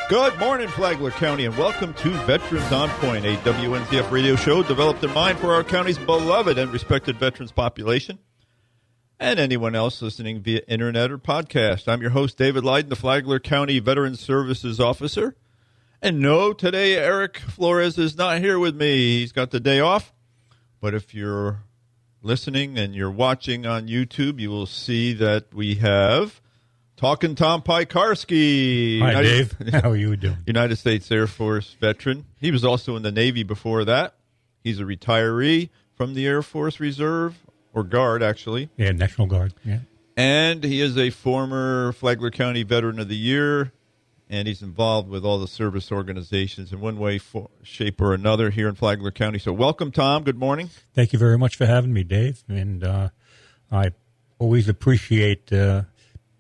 Good morning, Flagler County, and welcome to Veterans on Point, a WNZF radio show developed in mind for our county's beloved and respected veterans population and anyone else listening via internet or podcast. I'm your host, David Lyden, the Flagler County Veterans Services Officer. And no, today Eric Flores is not here with me. He's got the day off. But if you're listening and you're watching on YouTube, you will see that we have Talking Tom Piekarski. Hi, Dave. How are you doing? United States Air Force veteran. He was also in the Navy before that. He's a retiree from the Air Force Reserve, or Guard, actually. Yeah, National Guard. Yeah. And he is a former Flagler County Veteran of the Year, and he's involved with all the service organizations in one way, shape, or another here in Flagler County. So welcome, Tom. Good morning. Thank you very much for having me, Dave. And I always appreciate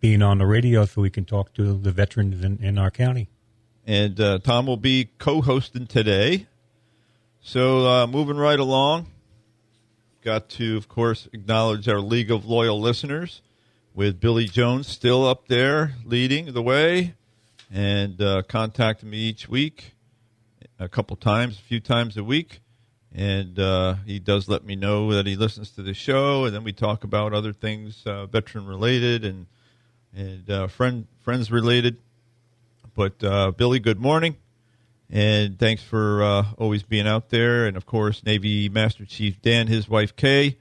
being on the radio so we can talk to the veterans in our county. And Tom will be co-hosting today. So moving right along, got to, of course, acknowledge our League of Loyal Listeners with Billy Jones still up there leading the way and contacting me each week a few times a week. And he does let me know that he listens to the show, and then we talk about other things veteran-related and friends related. But Billy, good morning, and thanks for always being out there. And of course, Navy Master Chief Dan, his wife Kay,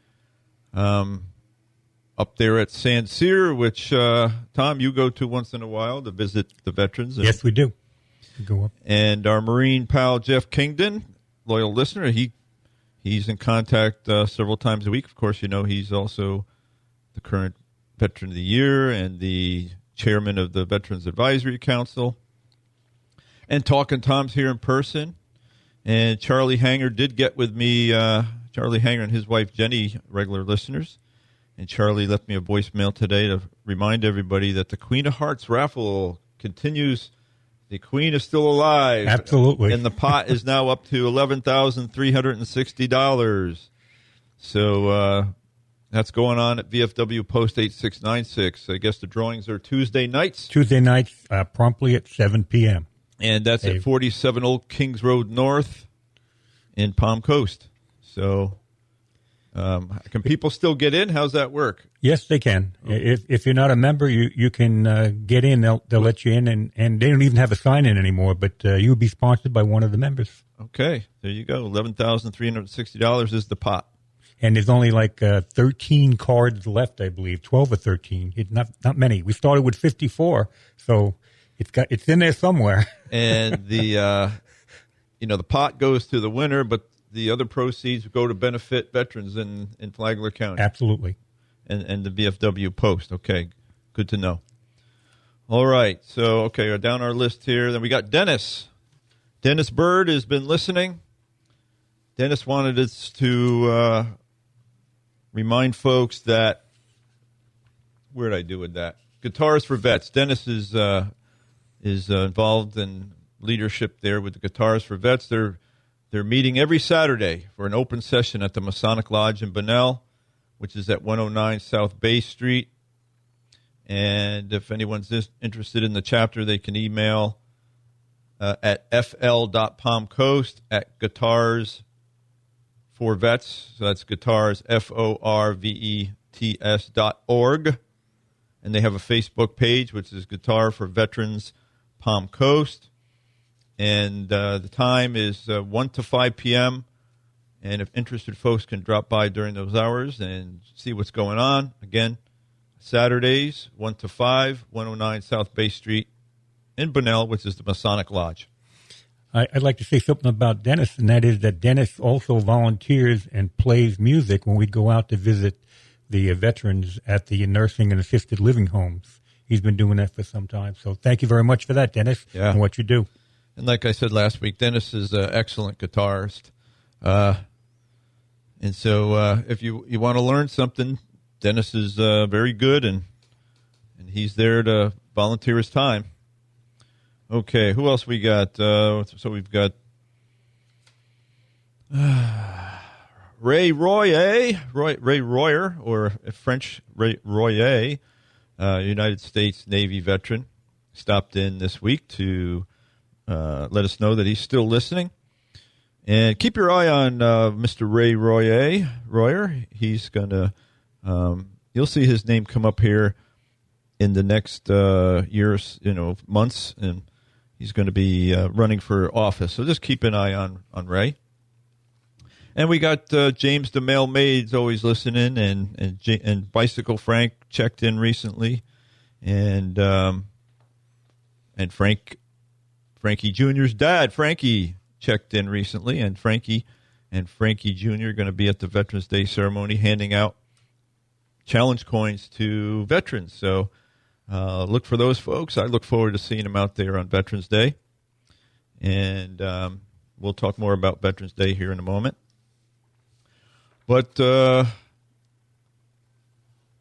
up there at San Cyr, which Tom, you go to once in a while to visit the veterans. Yes, we do. We go up. And our Marine pal Jeff Kingdon, loyal listener, he's in contact several times a week. Of course, you know he's also the current Veteran of the Year and the chairman of the Veterans Advisory Council. And Talking Tom's here in person. And Charlie Hanger did get with me, Charlie Hanger and his wife Jenny, regular listeners. And Charlie left me a voicemail today to remind everybody that the Queen of Hearts raffle continues. The Queen is still alive. Absolutely. And the pot is now up to $11,360. So, that's going on at VFW Post 8696. I guess the drawings are Tuesday nights. Tuesday nights, promptly at 7 p.m. And that's at 47 Old Kings Road North in Palm Coast. So can people still get in? How's that work? Yes, they can. If you're not a member, you can get in. They'll let you in, and they don't even have a sign-in anymore, but you'll be sponsored by one of the members. Okay, there you go. $11,360 is the pot. And there's only like 13 cards left, I believe, 12 or 13. Not many. We started with 54, so it's in there somewhere. And the the pot goes to the winner, but the other proceeds go to benefit veterans in Flagler County. Absolutely. And the VFW Post. Okay, good to know. All right, so down our list here. Then we got Dennis. Dennis Bird has been listening. Dennis wanted us to remind folks that, where did I do with that? Guitars for Vets. Dennis is involved in leadership there with the Guitars for Vets. They're meeting every Saturday for an open session at the Masonic Lodge in Bunnell, which is at 109 South Bay Street. And if anyone's interested in the chapter, they can email at fl.palmcoast@guitars for Vets. So that's guitars, FORVETS.org. And they have a Facebook page, which is Guitar for Veterans Palm Coast. And the time is 1 to 5 p.m. And if interested folks can drop by during those hours and see what's going on. Again, Saturdays, 1 to 5, 109 South Bay Street in Bunnell, which is the Masonic Lodge. I'd like to say something about Dennis, and that is that Dennis also volunteers and plays music when we go out to visit the veterans at the nursing and assisted living homes. He's been doing that for some time. So thank you very much for that, Dennis, and what you do. And like I said last week, Dennis is an excellent guitarist. And so if you want to learn something, Dennis is very good, and he's there to volunteer his time. Okay, who else we got? So we've got Ray Royer, or French Ray Royer, United States Navy veteran, stopped in this week to let us know that he's still listening. And keep your eye on Mr. Ray Royer. He's going to, you'll see his name come up here in the next years, months, and he's going to be running for office. So just keep an eye on Ray. And we got James the Mail Maid's always listening, and Bicycle Frank checked in recently, and Frankie Jr.'s dad, Frankie, checked in recently, and Frankie Jr. are going to be at the Veterans Day ceremony handing out challenge coins to veterans. So look for those folks. I look forward to seeing them out there on Veterans Day, and we'll talk more about Veterans Day here in a moment. But we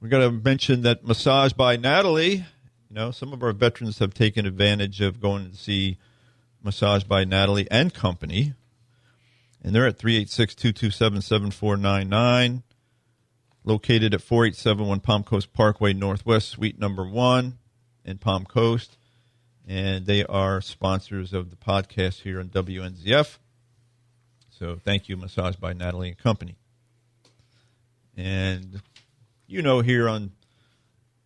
got to mention that Massage by Natalie. Some of our veterans have taken advantage of going to see Massage by Natalie and Company. And they're at 386-227-7499, located at 4871 Palm Coast Parkway Northwest, Suite number 1 in Palm Coast. And they are sponsors of the podcast here on WNZF. So thank you, Massage by Natalie and Company. And here on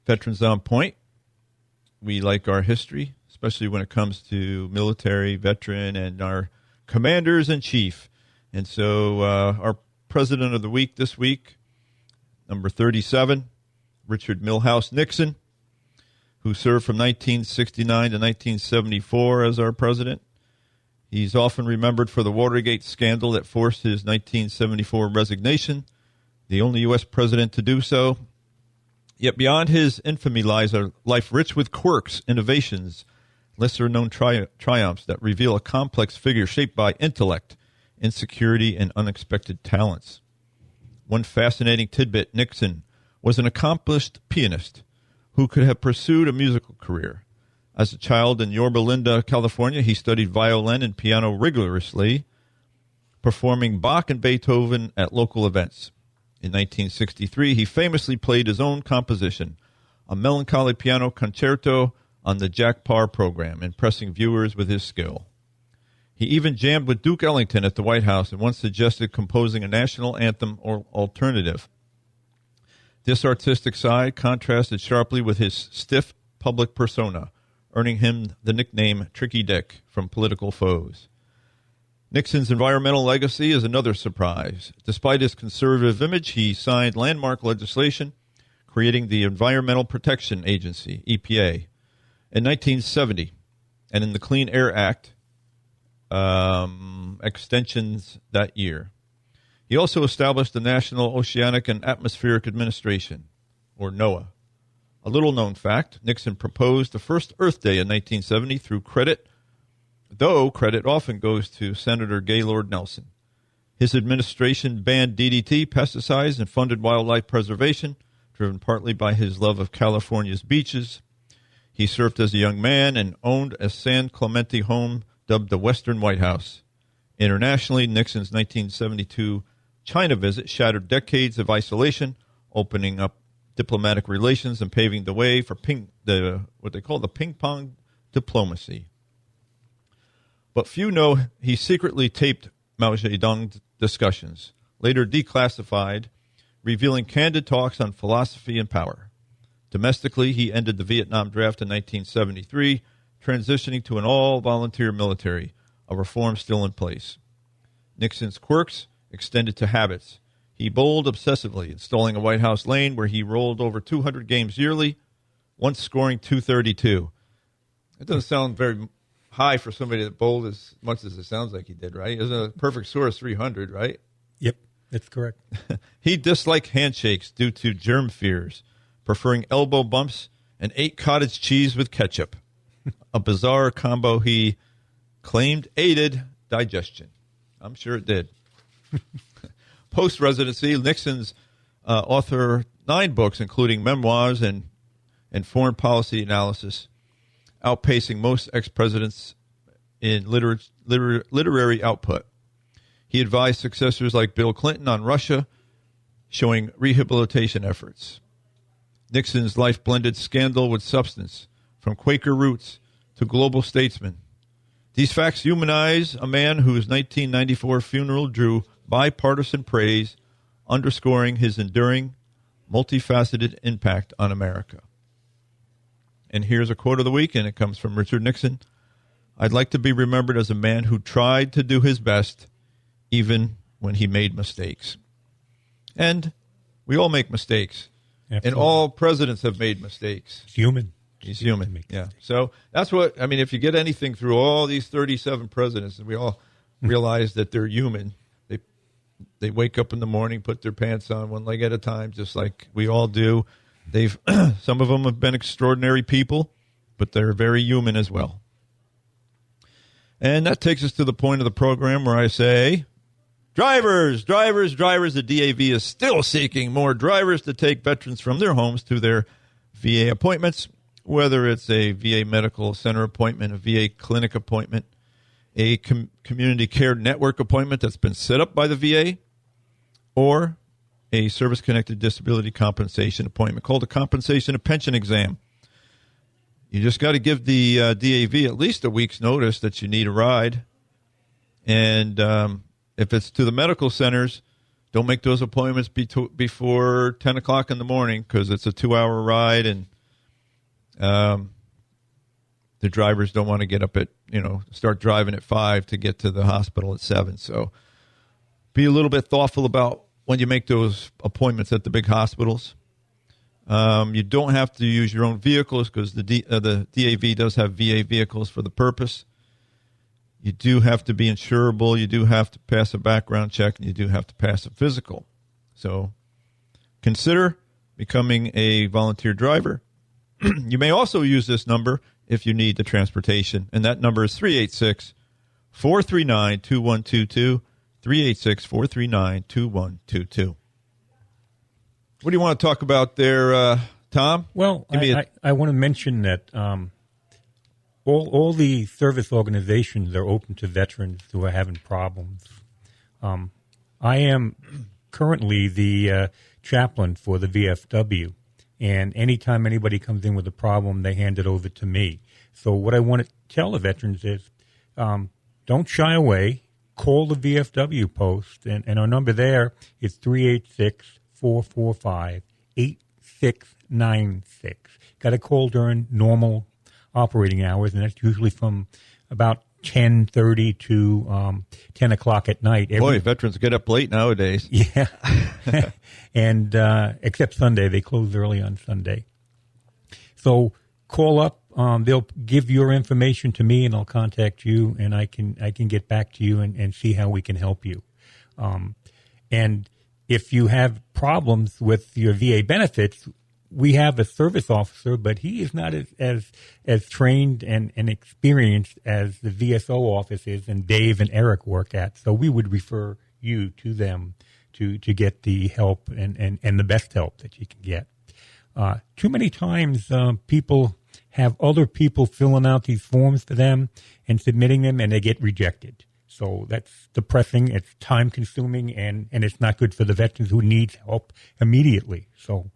Veterans on Point, we like our history, especially when it comes to military, veteran, and our commanders-in-chief. And so our president of the week this week, number 37, Richard Milhouse Nixon, who served from 1969 to 1974 as our president. He's often remembered for the Watergate scandal that forced his 1974 resignation, the only U.S. president to do so. Yet beyond his infamy lies a life rich with quirks, innovations, lesser-known triumphs that reveal a complex figure shaped by intellect, insecurity, and unexpected talents. One fascinating tidbit, Nixon was an accomplished pianist who could have pursued a musical career. As a child in Yorba Linda, California, he studied violin and piano rigorously, performing Bach and Beethoven at local events. In 1963, he famously played his own composition, a melancholy piano concerto on the Jack Paar program, impressing viewers with his skill. He even jammed with Duke Ellington at the White House and once suggested composing a national anthem or alternative. This artistic side contrasted sharply with his stiff public persona, earning him the nickname Tricky Dick from political foes. Nixon's environmental legacy is another surprise. Despite his conservative image, he signed landmark legislation creating the Environmental Protection Agency, EPA, in 1970, and in the Clean Air Act extensions that year. He also established the National Oceanic and Atmospheric Administration, or NOAA. A little-known fact, Nixon proposed the first Earth Day in 1970 through credit, though credit often goes to Senator Gaylord Nelson. His administration banned DDT, pesticides, and funded wildlife preservation, driven partly by his love of California's beaches. He served as a young man and owned a San Clemente home dubbed the Western White House. Internationally, Nixon's 1972 China visit shattered decades of isolation, opening up diplomatic relations and paving the way for what they call the ping-pong diplomacy. But few know he secretly taped Mao Zedong discussions, later declassified, revealing candid talks on philosophy and power. Domestically, he ended the Vietnam draft in 1973, transitioning to an all-volunteer military, a reform still in place. Nixon's quirks extended to habits. He bowled obsessively, installing a White House lane where he rolled over 200 games yearly, once scoring 232. It doesn't sound very high for somebody that bowled as much as it sounds like he did, right? Isn't a perfect score is 300, right? Yep, that's correct. He disliked handshakes due to germ fears, preferring elbow bumps and ate cottage cheese with ketchup, a bizarre combo he claimed aided digestion. I'm sure it did. Post-residency, Nixon's authored 9 books, including memoirs and foreign policy analysis, outpacing most ex-presidents in literary output. He advised successors like Bill Clinton on Russia, showing rehabilitation efforts. Nixon's life blended scandal with substance, from Quaker roots to global statesman. These facts humanize a man whose 1994 funeral drew bipartisan praise, underscoring his enduring, multifaceted impact on America. And here's a quote of the week, and it comes from Richard Nixon. I'd like to be remembered as a man who tried to do his best, even when he made mistakes. And we all make mistakes. Absolutely. And all presidents have made mistakes. It's human. He's human. Yeah. So that's what, I mean, if you get anything through all these 37 presidents, and we all realize that they're human. They wake up in the morning, put their pants on one leg at a time, just like we all do. Some of them have been extraordinary people, but they're very human as well. And that takes us to the point of the program where I say, drivers. The DAV is still seeking more drivers to take veterans from their homes to their VA appointments, whether it's a VA medical center appointment, a VA clinic appointment, a community care network appointment that's been set up by the VA, or a service-connected disability compensation appointment called a compensation and pension exam. You just got to give the DAV at least a week's notice that you need a ride. And if it's to the medical centers, don't make those appointments before 10 o'clock in the morning because it's a 2-hour ride, and the drivers don't want to get up at, start driving at 5 to get to the hospital at 7. So be a little bit thoughtful about when you make those appointments at the big hospitals. You don't have to use your own vehicles because the DAV does have VA vehicles for the purpose. You do have to be insurable. You do have to pass a background check, and you do have to pass a physical. So consider becoming a volunteer driver. You may also use this number if you need the transportation, and that number is 386-439-2122, 386-439-2122. What do you want to talk about there, Tom? Well, I want to mention that all the service organizations are open to veterans who are having problems. I am currently the chaplain for the VFW, and anytime anybody comes in with a problem, they hand it over to me. So what I want to tell the veterans is don't shy away. Call the VFW post, and our number there is 386-445-8696. Got to call during normal operating hours, and that's usually from about 10:30 to 10 o'clock at night. Boy, veterans get up late nowadays. Yeah. And except Sunday. They close early on Sunday. So call up. They'll give your information to me, and I'll contact you, and I can get back to you and see how we can help you. And if you have problems with your VA benefits, we have a service officer, but he is not as trained and experienced as the VSO office is and Dave and Eric work at. So we would refer you to them to get the help and the best help that you can get. Too many times people have other people filling out these forms for them and submitting them, and they get rejected. So that's depressing, it's time-consuming, and it's not good for the veterans who need help immediately. So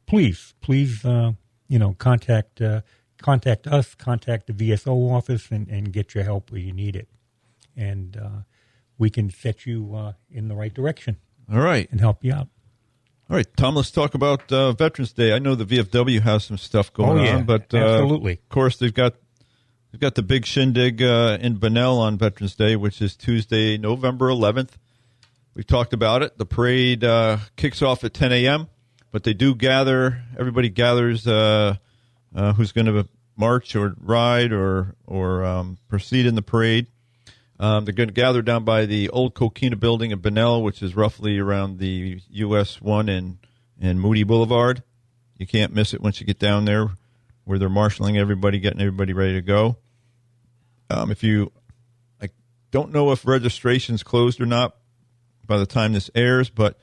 please, contact us, contact the VSO office, and get your help where you need it. And we can set you in the right direction. All right. And help you out. All right, Tom, let's talk about Veterans Day. I know the VFW has some stuff going on, but absolutely. Of course, they've got the big shindig in Bunnell on Veterans Day, which is Tuesday, November 11th. We've talked about it. The parade kicks off at 10 a.m., but they do gather. Everybody gathers who's going to march or ride or proceed in the parade. They're going to gather down by the old Coquina building in Bunnell, which is roughly around the US 1 and Moody Boulevard. You can't miss it once you get down there, where they're marshaling everybody, getting everybody ready to go. I don't know if registration's closed or not by the time this airs, but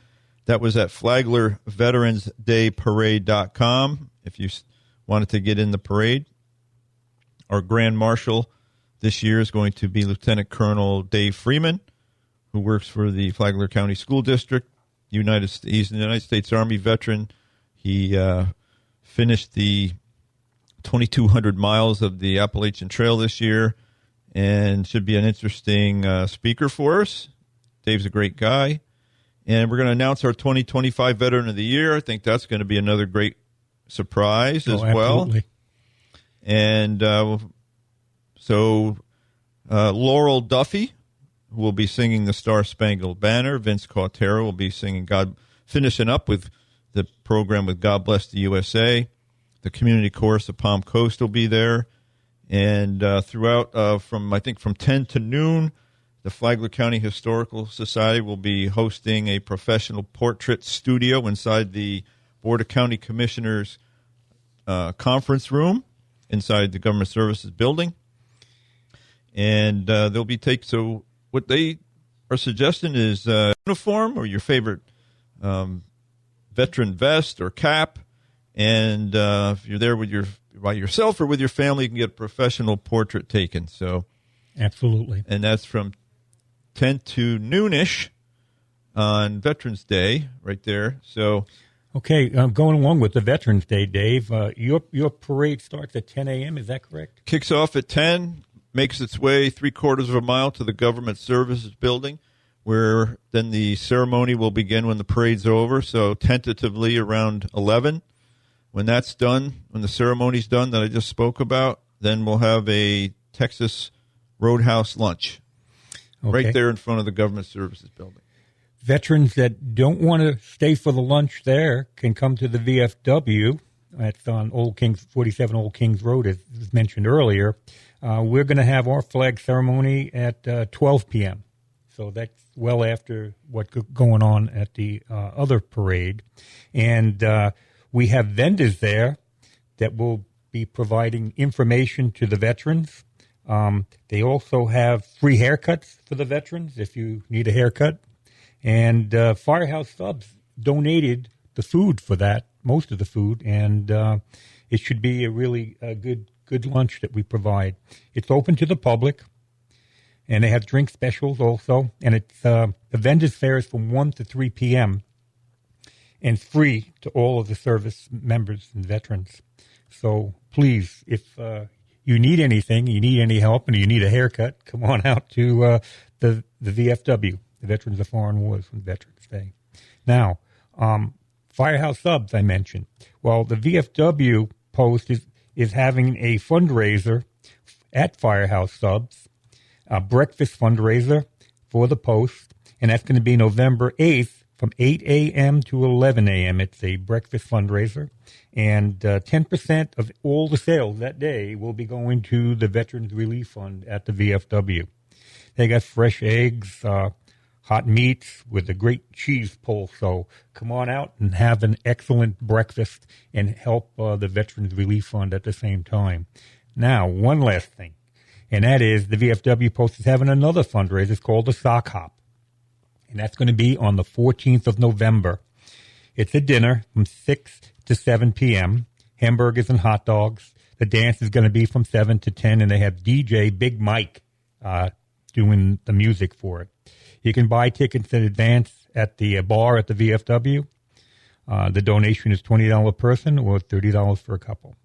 that was at flaglerbroadcasting.com if you wanted to get in the parade. Our Grand Marshal this year is going to be Lieutenant Colonel Dave Freeman, who works for the Flagler County School District. He's a United States Army veteran. He finished the 2,200 miles of the Appalachian Trail this year, and should be an interesting speaker for us. Dave's a great guy. And we're going to announce our 2025 Veteran of the Year. I think that's going to be another great surprise as well. Absolutely. And Laurel Duffy will be singing the Star Spangled Banner. Vince Cautero will be singing finishing up with the program with God Bless the USA. The community chorus of Palm Coast will be there. And throughout, from 10 to noon, the Flagler County Historical Society will be hosting a professional portrait studio inside the Board of County Commissioners conference room inside the Government Services building. And they'll be so what they are suggesting is uniform or your favorite veteran vest or cap. And if you're there by yourself or with your family, you can get a professional portrait taken. So, absolutely. And that's from 10 to noonish on Veterans Day, right there. So, okay, going along with the Veterans Day, Dave, your parade starts at 10 a.m., is that correct? Kicks off at 10, makes its way 3/4 of a mile to the Government Services Building, where then the ceremony will begin when the parade's over, so tentatively around 11. When that's done, when the ceremony's done that I just spoke about, then we'll have a Texas Roadhouse lunch right there in front of the Government Services Building. Veterans that don't want to stay for the lunch there can come to the VFW. That's on 47 Old Kings Road, as was mentioned earlier. We're going to have our flag ceremony at 12 p.m. So that's well after what's going on at the other parade. And we have vendors there that will be providing information to the veterans. They also have free haircuts for the veterans if you need a haircut. And Firehouse Subs donated the food for that, most of the food, and it should be a really good lunch that we provide. It's open to the public, and they have drink specials also. And it's the vendors fair is from 1 to 3 p.m. and free to all of the service members and veterans. So please, if you need anything, you need any help, and you need a haircut, come on out to the VFW, the Veterans of Foreign Wars on Veterans Day. Now, Firehouse Subs, I mentioned. Well, the VFW Post is having a fundraiser at Firehouse Subs, a breakfast fundraiser for the Post, and that's going to be November 8th from 8 a.m. to 11 a.m. It's a breakfast fundraiser, and 10% of all the sales that day will be going to the Veterans Relief Fund at the VFW. They got fresh eggs, hot meats with a great cheese pull. So come on out and have an excellent breakfast and help the Veterans Relief Fund at the same time. Now, one last thing, and that is the VFW Post is having another fundraiser. It's called the Sock Hop, and that's going to be on the 14th of November. It's a dinner from 6 to 7 p.m., hamburgers and hot dogs. The dance is going to be from 7 to 10, and they have DJ Big Mike doing the music for it. You can buy tickets in advance at the bar at the VFW. The donation is $20 a person or $30 for a couple.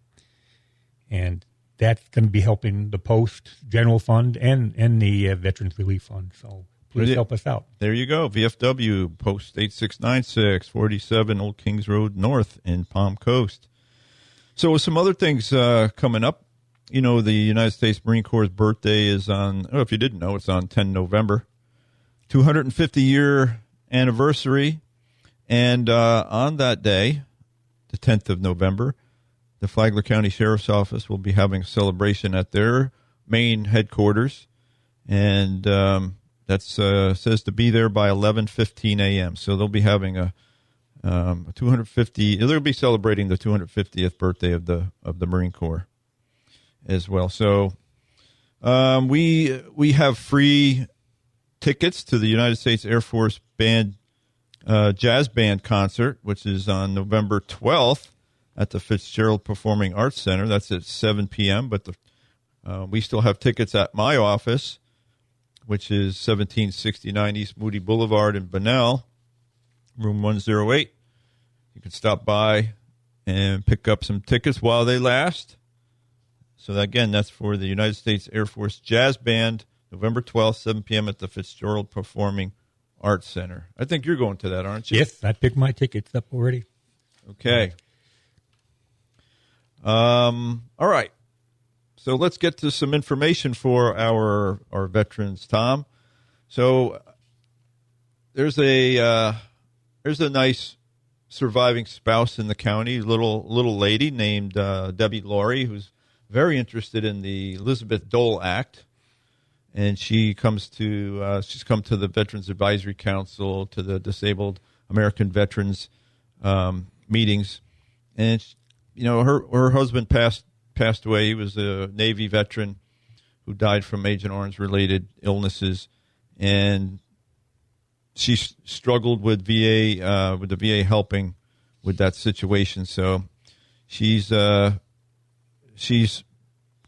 And that's going to be helping the Post General Fund and the Veterans Relief Fund. So please help us out. There you go. VFW, Post 8696, 47 Old Kings Road North in Palm Coast. So with some other things coming up, you know, the United States Marine Corps' birthday is on, if you didn't know, it's on 10 November. 250-year anniversary. And on that day, the 10th of November, the Flagler County Sheriff's Office will be having a celebration at their main headquarters. And that says to be there by 11:15 a.m. So they'll be having a 250. They'll be celebrating the 250th birthday of the Marine Corps as well. So we have free tickets to the United States Air Force Band Jazz Band concert, which is on November 12th at the Fitzgerald Performing Arts Center. That's at 7 p.m. But we still have tickets at my office, which is 1769 East Moody Boulevard in Bunnell, room 108. You can stop by and pick up some tickets while they last. So again, that's for the United States Air Force Jazz Band, November 12th, 7 p.m. at the Fitzgerald Performing Arts Center. I think you're going to that, aren't you? Yes, I picked my tickets up already. Okay. All right. So let's get to some information for our veterans, Tom. So there's a nice surviving spouse in the county, little lady named Debbie Laurie, who's very interested in the Elizabeth Dole Act, and she's come to the Veterans Advisory Council, to the Disabled American Veterans meetings, and her husband passed away. He was a Navy veteran who died from Agent Orange related illnesses, and she struggled with VA with the VA helping with that situation. So she's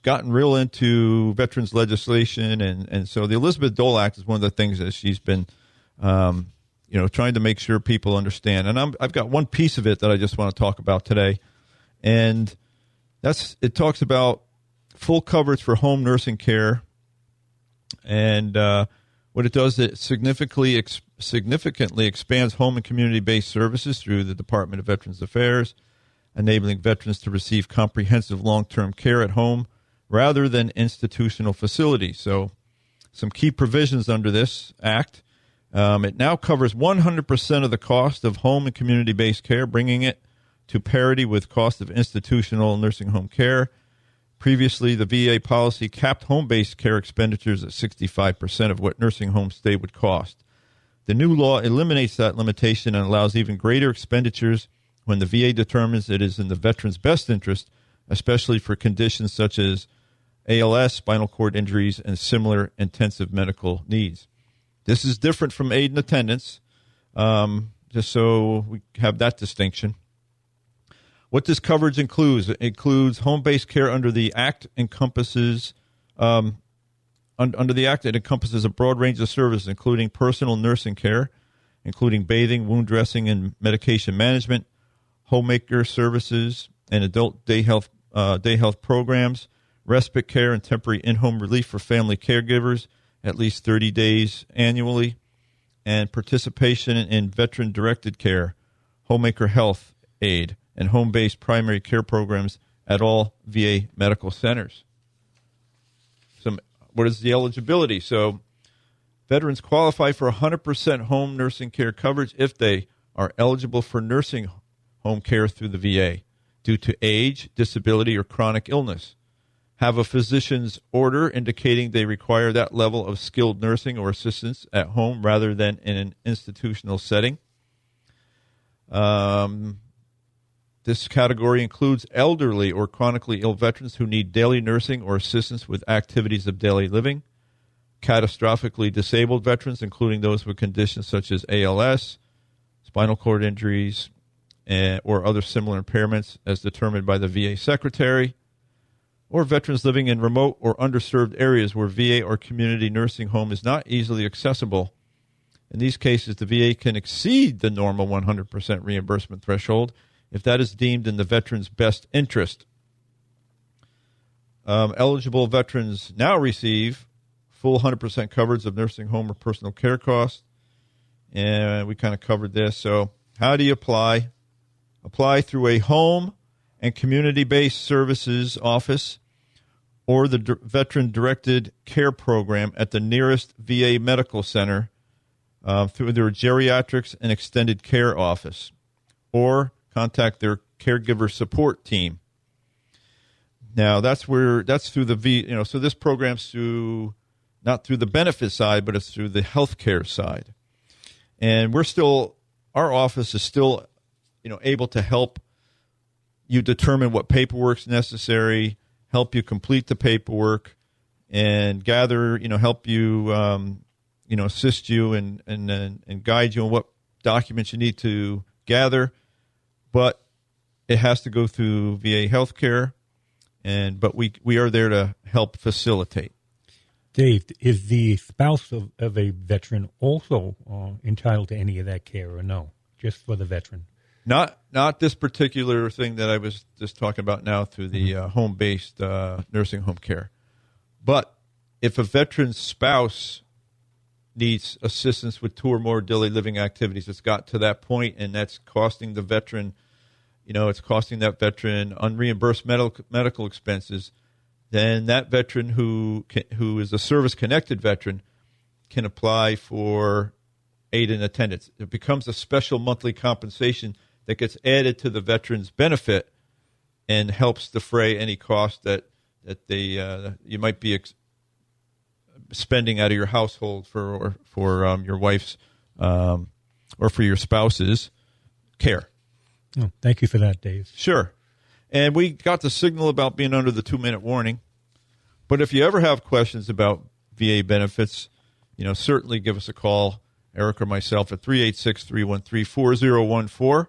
gotten real into veterans legislation, and so the Elizabeth Dole Act is one of the things that she's been trying to make sure people understand. And I've got one piece of it that I just want to talk about today, and it talks about full coverage for home nursing care, and what it does, it significantly expands home and community-based services through the Department of Veterans Affairs, enabling veterans to receive comprehensive long-term care at home rather than institutional facilities. So some key provisions under this act. It now covers 100% of the cost of home and community-based care, bringing it to parity with cost of institutional nursing home care. Previously, the VA policy capped home-based care expenditures at 65% of what nursing home stay would cost. The new law eliminates that limitation and allows even greater expenditures when the VA determines it is in the veteran's best interest, especially for conditions such as ALS, spinal cord injuries, and similar intensive medical needs. This is different from aid and attendance, just so we have that distinction. What this coverage includes home-based care under the Act encompasses under the Act. It encompasses a broad range of services, including personal nursing care, including bathing, wound dressing, and medication management, homemaker services, and adult day health programs, respite care, and temporary in-home relief for family caregivers, at least 30 days annually, and participation in veteran-directed care, homemaker health aid, and home-based primary care programs at all VA medical centers. What is the eligibility? So veterans qualify for 100% home nursing care coverage if they are eligible for nursing home care through the VA due to age, disability, or chronic illness, have a physician's order indicating they require that level of skilled nursing or assistance at home rather than in an institutional setting. This category includes elderly or chronically ill veterans who need daily nursing or assistance with activities of daily living, catastrophically disabled veterans, including those with conditions such as ALS, spinal cord injuries, or other similar impairments as determined by the VA Secretary, or veterans living in remote or underserved areas where VA or community nursing home is not easily accessible. In these cases, the VA can exceed the normal 100% reimbursement threshold if that is deemed in the veteran's best interest. Eligible veterans now receive full 100% coverage of nursing home or personal care costs, and we kind of covered this. So how do you apply? Apply through a home and community-based services office or the veteran-directed care program at the nearest VA medical center through their geriatrics and extended care office, or contact their caregiver support team. Now, that's through the so this program's through, not through the benefit side, but it's through the healthcare side. And our office is still, able to help you determine what paperwork's necessary, help you complete the paperwork, and gather, help you, assist you and guide you on what documents you need to gather. But it has to go through VA healthcare, but we are there to help facilitate. Dave, is the spouse of a veteran also entitled to any of that care, or no? Just for the veteran? Not this particular thing that I was just talking about now through the home-based nursing home care. But if a veteran's spouse needs assistance with 2 or more daily living activities, it's got to that point, and that's costing the veteran, it's costing that veteran unreimbursed medical expenses, then that veteran who is a service-connected veteran can apply for aid in attendance. It becomes a special monthly compensation that gets added to the veteran's benefit and helps defray any cost that you might be spending out of your household for your wife's or for your spouse's care. Oh, thank you for that, Dave. Sure. And we got the signal about being under the 2-minute warning. But if you ever have questions about VA benefits, certainly give us a call, Eric or myself, at 386-313-4014.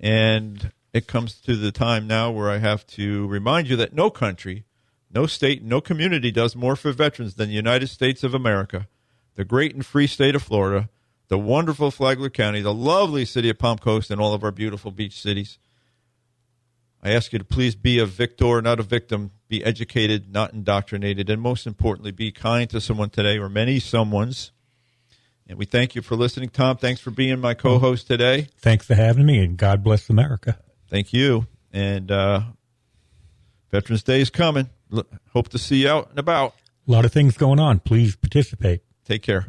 And it comes to the time now where I have to remind you that no country, no state, no community does more for veterans than the United States of America, the great and free state of Florida, the wonderful Flagler County, the lovely city of Palm Coast, and all of our beautiful beach cities. I ask you to please be a victor, not a victim. Be educated, not indoctrinated, and most importantly, be kind to someone today or many someones. And we thank you for listening. Tom, thanks for being my co-host today. Thanks for having me, and God bless America. Thank you. And Veterans Day is coming. Hope to see you out and about. A lot of things going on. Please participate. Take care.